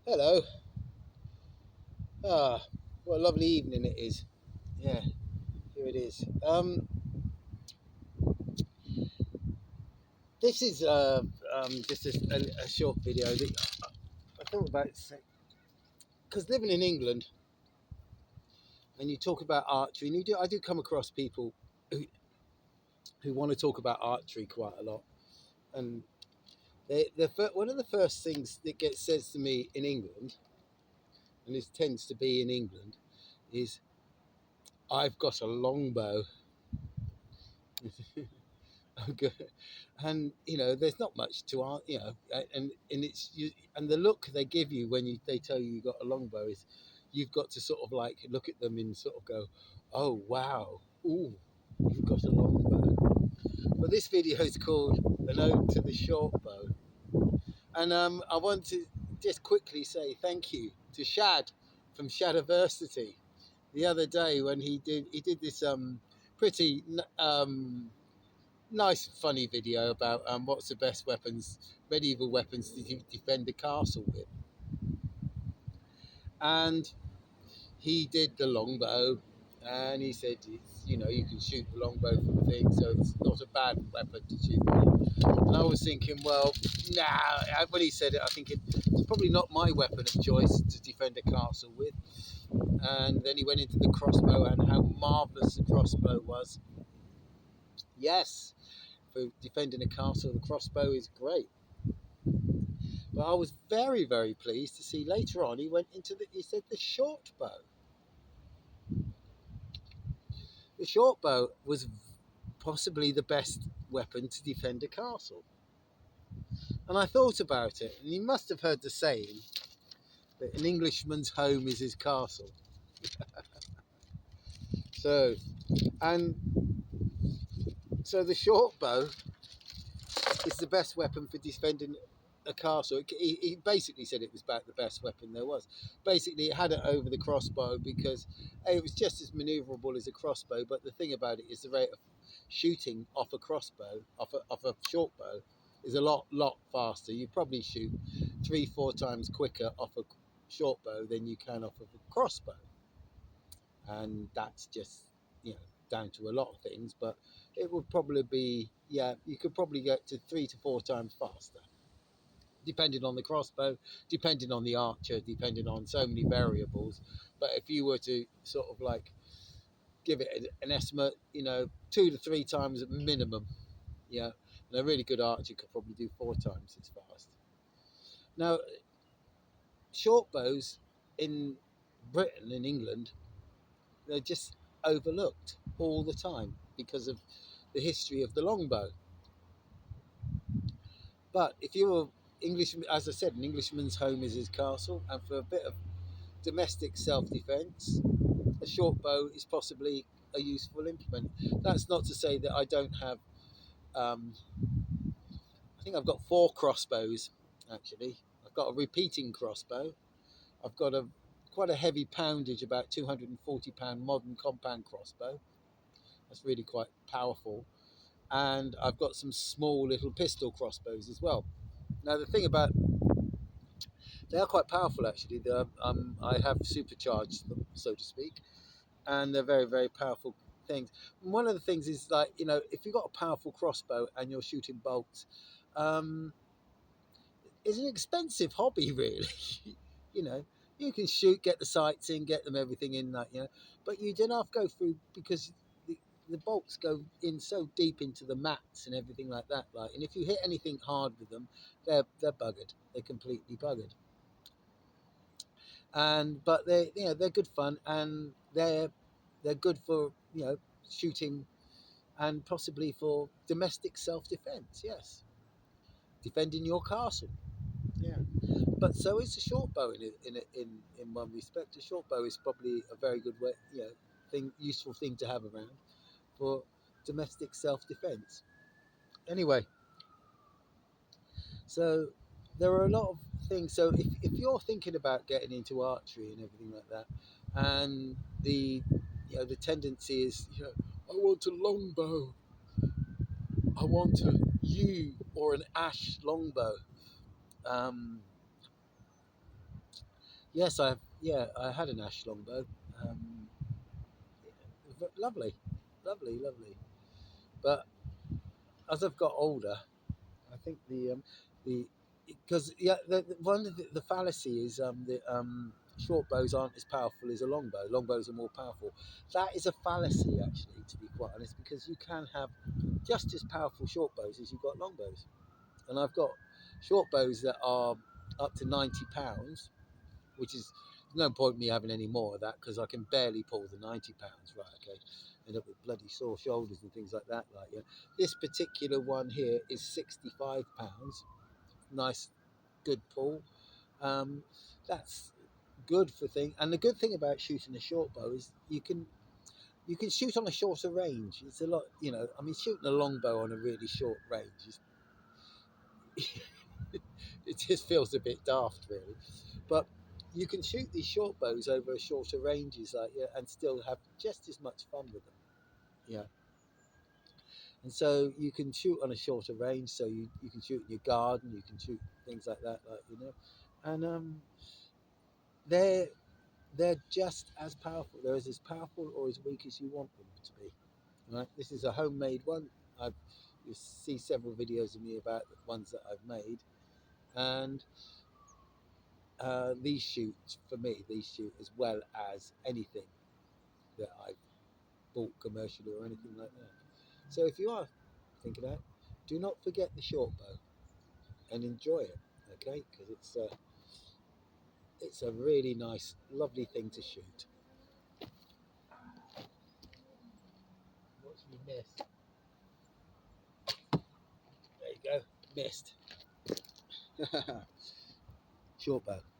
Hello. Ah, what a lovely evening it is. Yeah, here it is. This is just a short video that I thought about because living in England and you talk about archery, and I do come across people who, who want to talk about archery quite a lot, and one of the first things that gets said to me in England, and this tends to be in England, is I've got a longbow. Okay. And there's not much to art, and and the look they give you when they tell you got a longbow is you've got to sort of like look at them and sort of go, oh wow, ooh, you've got a longbow. But this video is called An Ode to the Short Bow, and I want to just quickly say thank you to Shad from Shadoversity. The other day when he did this pretty nice, funny video about what's the best medieval weapons to defend a castle with. And he did the longbow, and he said, you can shoot the longbow from the thing, so it's not a bad weapon to shoot with. And I was thinking, well, nah, when he said it, I think it's probably not my weapon of choice to defend a castle with. And then he went into the crossbow and how marvellous the crossbow was. Yes, for defending a castle, the crossbow is great. But I was very, very pleased to see later on he said the short bow. The short bow was possibly the best weapon to defend a castle. And I thought about it, and he must have heard the saying that an Englishman's home is his castle. So, and so the short bow is the best weapon for defending a castle. He basically said it was about the best weapon there was. Basically, it had it over the crossbow because it was just as manoeuvrable as a crossbow. But the thing about it is the rate of shooting off a crossbow, off a short bow, is a lot faster. You probably shoot 3-4 times quicker off a short bow than you can off of a crossbow, and that's just down to a lot of things. But it would probably be, you could probably get to 3 to 4 times faster depending on the crossbow, depending on the archer, depending on so many variables. But if you were to sort of like give it an estimate, 2 to 3 times minimum, yeah, and a really good archer could probably do 4 times as fast. Now, short bows in Britain and England, they're just overlooked all the time because of the history of the longbow. But if you're English, as I said, an Englishman's home is his castle, and for a bit of domestic self-defense, a short bow is possibly a useful implement. That's not to say that I don't have. Um, I think I've got 4 crossbows actually. I've got a repeating crossbow. I've got a quite a heavy poundage, about 240-pound modern compound crossbow. That's really quite powerful. And I've got some small little pistol crossbows as well. Now the thing about they are quite powerful actually. I have supercharged them, so to speak, and they're very, very powerful things. And one of the things is like, if you've got a powerful crossbow and you're shooting bolts, um, it's an expensive hobby, really. you know, you can shoot, get the sights in, get them everything in that, but you don't have to go through because the bolts go in so deep into the mats and everything like that. Like, and if you hit anything hard with them, they're buggered. They're completely buggered. And but they're good fun, and they're good for shooting and possibly for domestic self-defense. Yes, defending your castle. Yeah, but so is the short bow in one respect. A short bow is probably a very good way, useful thing to have around for domestic self-defense. Anyway, so there are a lot of things. So if you're thinking about getting into archery and everything like that, and the tendency is, I want a longbow, I want a yew or an ash longbow. Um, Yes, I had an ash longbow. Um, Lovely, lovely, lovely. But as I've got older, I think the because yeah, one of the fallacy is the short bows aren't as powerful as a longbow. Longbows are more powerful. That is a fallacy, actually, to be quite honest, because you can have just as powerful short bows as you've got longbows. And I've got short bows that are up to £90, which is no point me having any more of that because I can barely pull the £90. Right, okay, end up with bloody sore shoulders and things like that. Like, yeah, this particular one here is £65. Nice, good pull. Um, that's good for thing. And the good thing about shooting a short bow is you can shoot on a shorter range. It's a lot, I mean, shooting a long bow on a really short range is it just feels a bit daft, really. But you can shoot these short bows over shorter ranges, like, yeah, and still have just as much fun with them. Yeah, and so you can shoot on a shorter range. So you can shoot in your garden, you can shoot things like that, and they're they're just as powerful. They're as powerful or as weak as you want them to be. Right. This is a homemade one. I've you see several videos of me about the ones that I've made, and these shoot for me. These shoot as well as anything that I've bought commercially or anything like that. So if you are thinking out, do not forget the short bow and enjoy it. Okay, because it's a really nice, lovely thing to shoot. What did you miss? There you go, missed. Short bow.